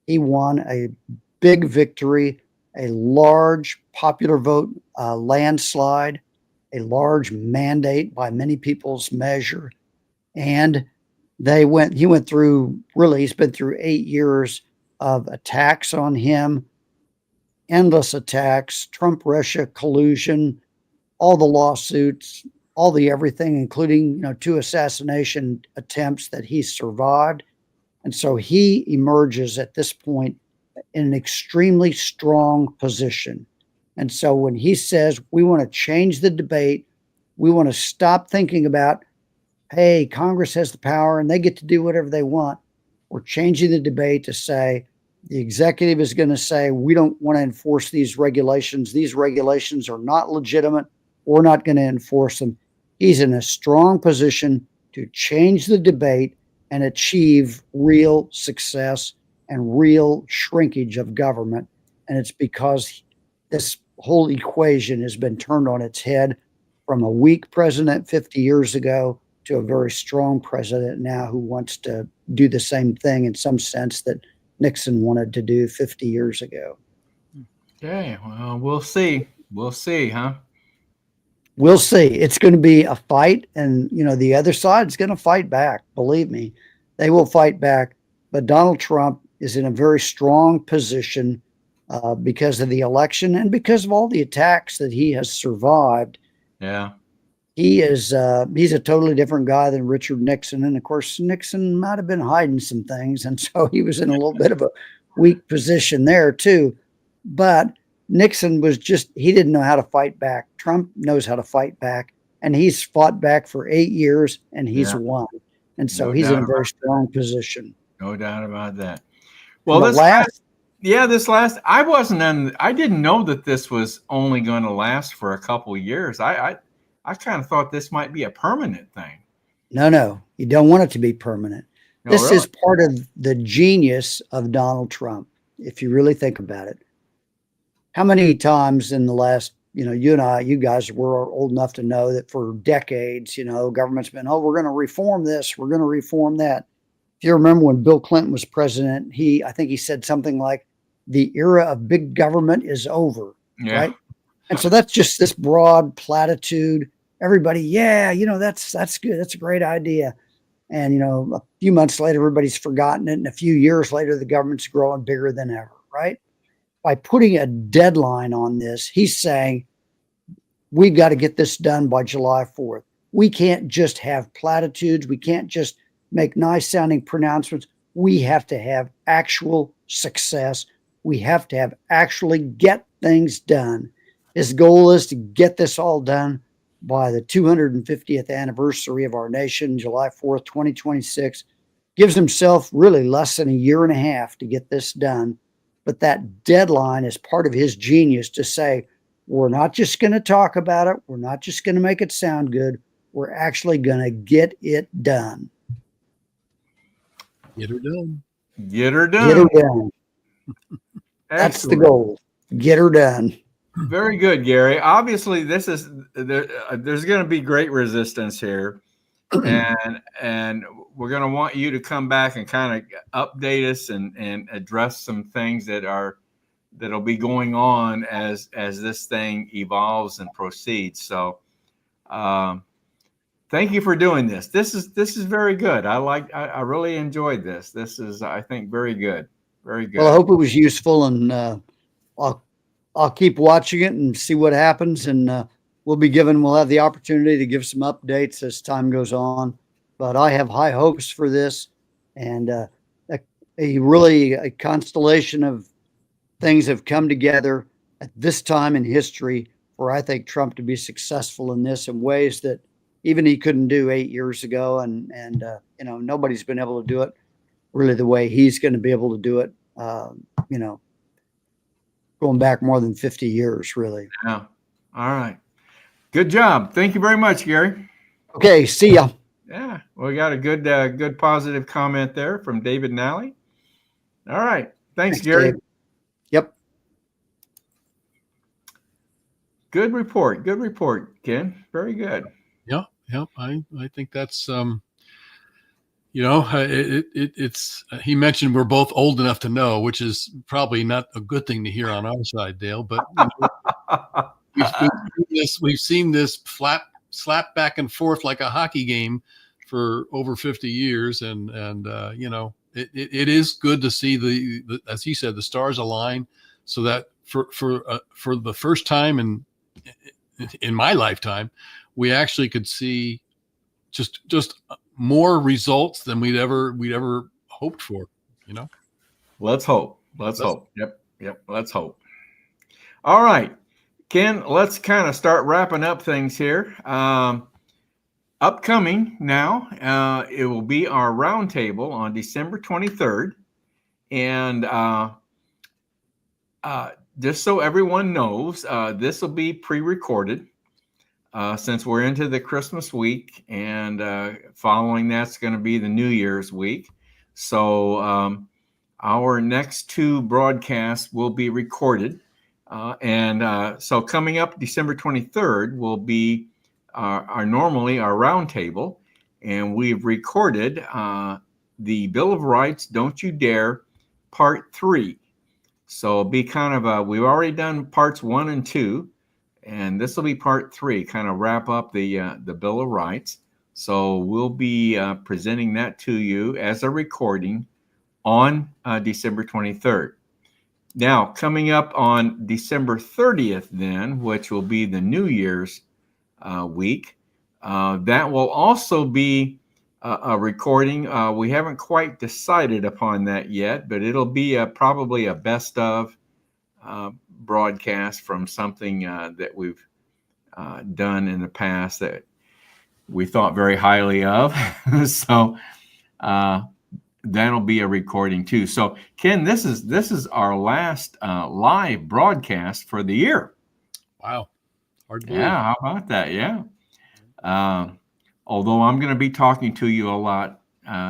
He won a big victory, a large popular vote landslide, a large mandate by many people's measure. And he went through, really, he's been through 8 years of attacks on him, endless attacks, Trump-Russia collusion, all the lawsuits, all the everything, including 2 assassination attempts that he survived. And so he emerges at this point in an extremely strong position. And so when he says we want to change the debate, we want to stop thinking about, hey, Congress has the power and they get to do whatever they want. We're changing the debate to say the executive is going to say we don't want to enforce these regulations. These regulations are not legitimate. We're not going to enforce them. He's in a strong position to change the debate and achieve real success and real shrinkage of government. And it's because this whole equation has been turned on its head from a weak president 50 years ago to a very strong president now who wants to do the same thing in some sense that Nixon wanted to do 50 years ago. Okay, well, we'll see. We'll see, huh? We'll see. It's going to be a fight, and the other side is going to fight back. Believe me, they will fight back. But Donald Trump is in a very strong position because of the election and because of all the attacks that he has survived. Yeah, he's a totally different guy than Richard Nixon, and of course Nixon might have been hiding some things, and so he was in a little bit of a weak position there too. But Nixon he didn't know how to fight back. Trump knows how to fight back, and he's fought back for 8 years and he's won. And so he's in a very strong position. No doubt about that. Well, I didn't know that this was only going to last for a couple of years. I kind of thought this might be a permanent thing. No, you don't want it to be permanent. No, this really? is part of the genius of Donald Trump, if you really think about it. How many times in the last, you guys were old enough to know that for decades, government's been, we're going to reform this, we're going to reform that. If you remember when Bill Clinton was president, I think he said something like, the era of big government is over, right? And so that's just this broad platitude. Everybody, that's good. That's a great idea. And, a few months later, everybody's forgotten it. And a few years later, the government's growing bigger than ever, right? By putting a deadline on this, he's saying, we've got to get this done by July 4th. We can't just have platitudes. We can't just make nice sounding pronouncements. We have to have actual success. We have to have actually get things done. His goal is to get this all done by the 250th anniversary of our nation, July 4th, 2026. Gives himself really less than a year and a half to get this done. But that deadline is part of his genius to say, we're not just going to talk about it. We're not just going to make it sound good. We're actually going to get it done. Get her done. Get her done. Get her done. That's the Excellent. goal. Get her done. Very good, Gary. Obviously, this is there's going to be great resistance here, and we're going to want you to come back and kind of update us and address some things that'll be going on as this thing evolves and proceeds. So, thank you for doing this. This is very good. I really enjoyed this. This is, I think, very good. Very good. Well, I hope it was useful, and I'll keep watching it and see what happens. And we'll have the opportunity to give some updates as time goes on. But I have high hopes for this, and a constellation of things have come together at this time in history for, I think, Trump to be successful in this in ways that even he couldn't do 8 years ago. And nobody's been able to do it really the way he's going to be able to do it, going back more than 50 years, really. Yeah. All right. Good job. Thank you very much, Gary. Okay. See ya. Yeah. Well, we got a good positive comment there from David Nally. All right. Thanks, Gary. Dave. Yep. Good report. Good report, Ken. Very good. Yep. I think that's, it's, he mentioned we're both old enough to know, which is probably not a good thing to hear on our side, Dale, but we've seen this slap back and forth like a hockey game for over 50 years. And it is good to see the, as he said, the stars align so that for the first time in my lifetime, we actually could see just more results than we'd ever hoped for, Let's hope. Let's hope. Yep. Let's hope. All right, Ken, let's kind of start wrapping up things here. Upcoming now, it will be our roundtable on December 23rd. And just so everyone knows, this will be pre-recorded. Since we're into the Christmas week, and following that's going to be the New Year's week. So our next two broadcasts will be recorded. So coming up December 23rd will be normally our roundtable. And we've recorded the Bill of Rights, Don't You Dare, Part 3. So it'll be kind of we've already done parts 1 and 2. And this will be part 3, kind of wrap up the Bill of Rights. So we'll be presenting that to you as a recording on December 23rd. Now, coming up on December 30th then, which will be the New Year's week, that will also be a recording. We haven't quite decided upon that yet, but it'll be probably a best of broadcast from something that we've done in the past that we thought very highly of. So that'll be a recording too. So Ken, this is our last live broadcast for the year. Wow. Hard to believe. Yeah, how about that? Yeah. Although I'm going to be talking to you a lot,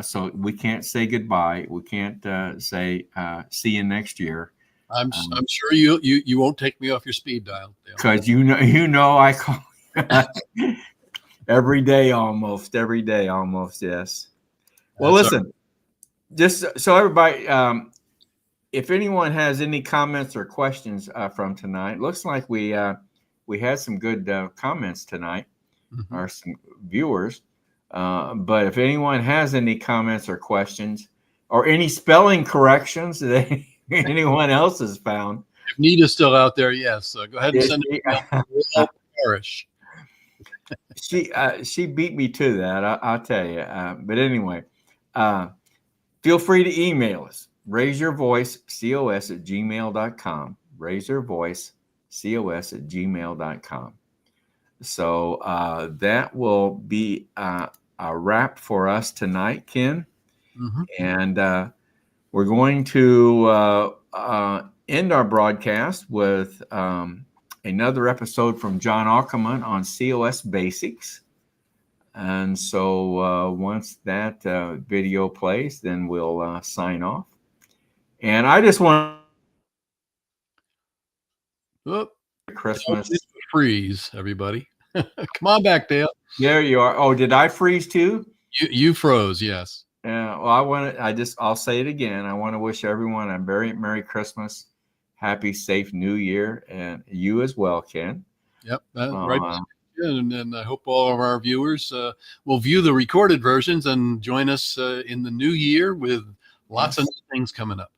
so we can't say goodbye. We can't say see you next year. I'm sure you won't take me off your speed dial, because you know I call every day almost. Yes. Well, listen, just so everybody, if anyone has any comments or questions from tonight, looks like we had some good comments tonight, or some viewers. But if anyone has any comments or questions or any spelling corrections that anyone else has found. If Nita's still out there, yes. Go ahead and send it. Parish. She beat me to that, I'll tell you. But anyway, Feel free to email us. raiseyourvoicecos@gmail.com. raiseyourvoicecos@gmail.com. So that will be a wrap for us tonight, Ken. Mm-hmm. And we're going to end our broadcast with another episode from John Ackerman on COS basics. And so once that video plays, then we'll sign off. And I just want Christmas. Freeze, everybody. Come on back, Dale. There you are. Oh, did I freeze too? You froze, yes. Yeah. Well, I'll say it again. I want to wish everyone a very Merry Christmas, happy, safe New Year, and you as well, Ken. Yep. Right. And I hope all of our viewers will view the recorded versions and join us in the new year with lots of new things coming up.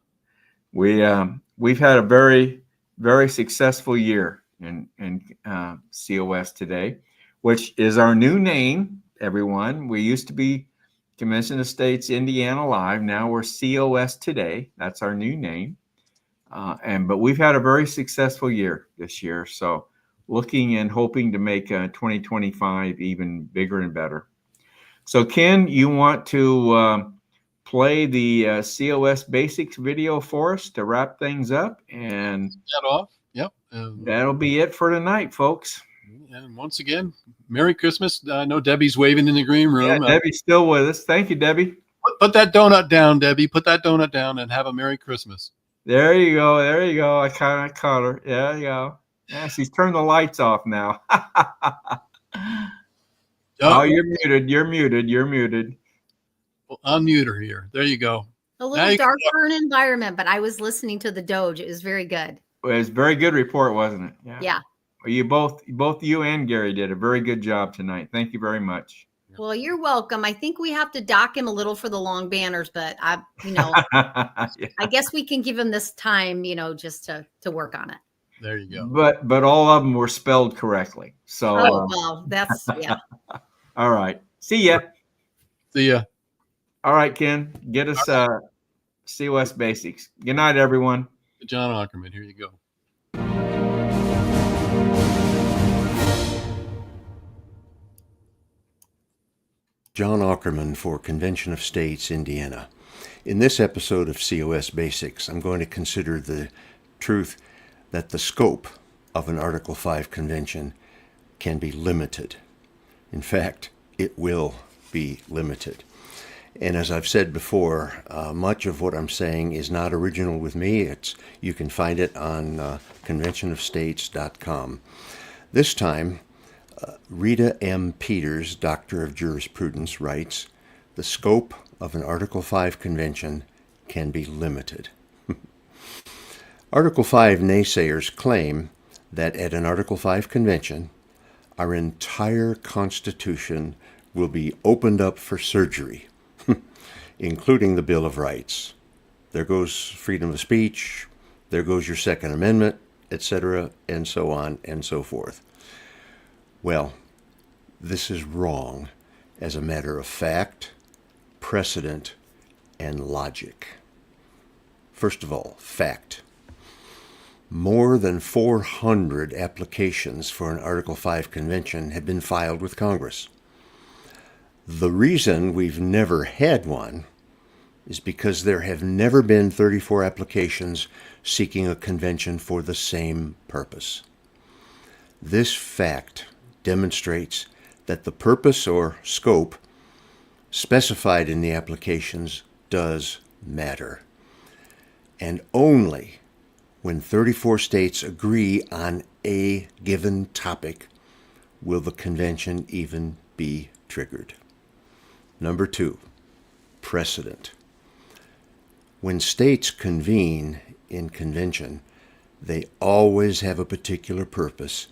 We've had a very, very successful year in COS today, which is our new name, everyone. We used to be Convention of States Indiana Live. Now we're COS Today. That's our new name. But we've had a very successful year this year. So looking and hoping to make 2025 even bigger and better. So Ken, you want to play the COS basics video for us to wrap things up? And that off. Yep. That'll be it for tonight, folks. And once again, Merry Christmas. I know Debbie's waving in the green room. Yeah, Debbie's still with us. Thank you, Debbie. Put that donut down, Debbie. Put that donut down and have a Merry Christmas. There you go. There you go. I kind of caught her. There you go. Yeah, she's turned the lights off now. Oh, you're muted. You're muted. You're muted. Well, unmute her here. There you go. A little darker an environment, but I was listening to the DOGE. It was very good. It was a very good report, wasn't it? Yeah. Well, you and Gary did a very good job tonight. Thank you very much. Well, you're welcome. I think we have to dock him a little for the long banners, but I guess we can give him this time, just to work on it. There you go. But all of them were spelled correctly. So. Oh, well, that's yeah. All right. See ya. See ya. All right, Ken. Get us COS basics. Good night, everyone. John Ackerman, here you go. John Ackerman for Convention of States, Indiana. In this episode of COS Basics, I'm going to consider the truth that the scope of an Article 5 convention can be limited. In fact, it will be limited. And as I've said before, much of what I'm saying is not original with me. You can find it on conventionofstates.com. This time, Rita M. Peters, Doctor of Jurisprudence, writes, "The scope of an Article 5 convention can be limited." Article 5 naysayers claim that at an Article 5 convention, our entire Constitution will be opened up for surgery, including the Bill of Rights. There goes freedom of speech, there goes your Second Amendment, etc., and so on and so forth. Well, this is wrong as a matter of fact, precedent, and logic. First of all, fact. More than 400 applications for an Article 5 convention have been filed with Congress. The reason we've never had one is because there have never been 34 applications seeking a convention for the same purpose. This fact demonstrates that the purpose or scope specified in the applications does matter. And only when 34 states agree on a given topic will the convention even be triggered. Number 2, precedent. When states convene in convention, they always have a particular purpose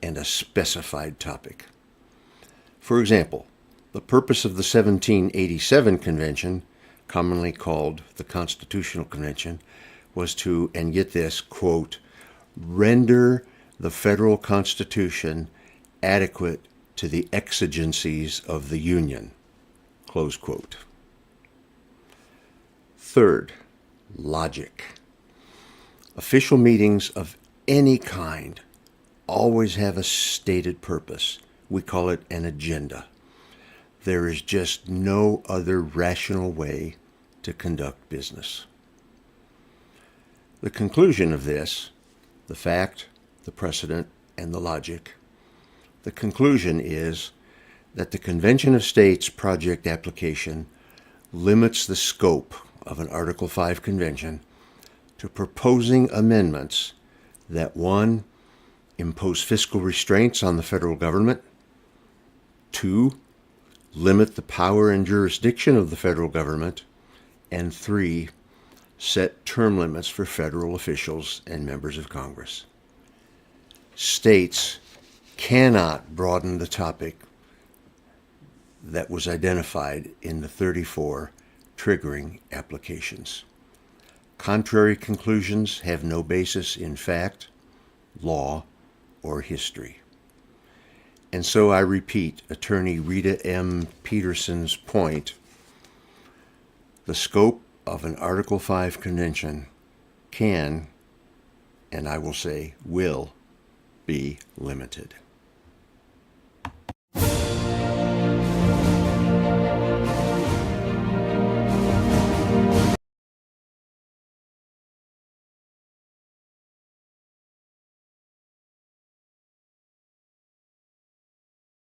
and a specified topic. For example, the purpose of the 1787 convention, commonly called the Constitutional Convention, was to, and get this, quote, render the federal Constitution adequate to the exigencies of the Union, close quote. Third, logic. Official meetings of any kind always have a stated purpose. We call it an agenda. There is just no other rational way to conduct business. The conclusion of this, the fact, the precedent, and the logic, the conclusion is that the Convention of States project application limits the scope of an Article 5 convention to proposing amendments that, one, impose fiscal restraints on the federal government, two, limit the power and jurisdiction of the federal government, and three, set term limits for federal officials and members of Congress. States cannot broaden the topic that was identified in the 34 triggering applications. Contrary conclusions have no basis in fact, law, or history. And so I repeat Attorney Rita M. Peterson's point: the scope of an Article 5 convention can, and I will say will, be limited.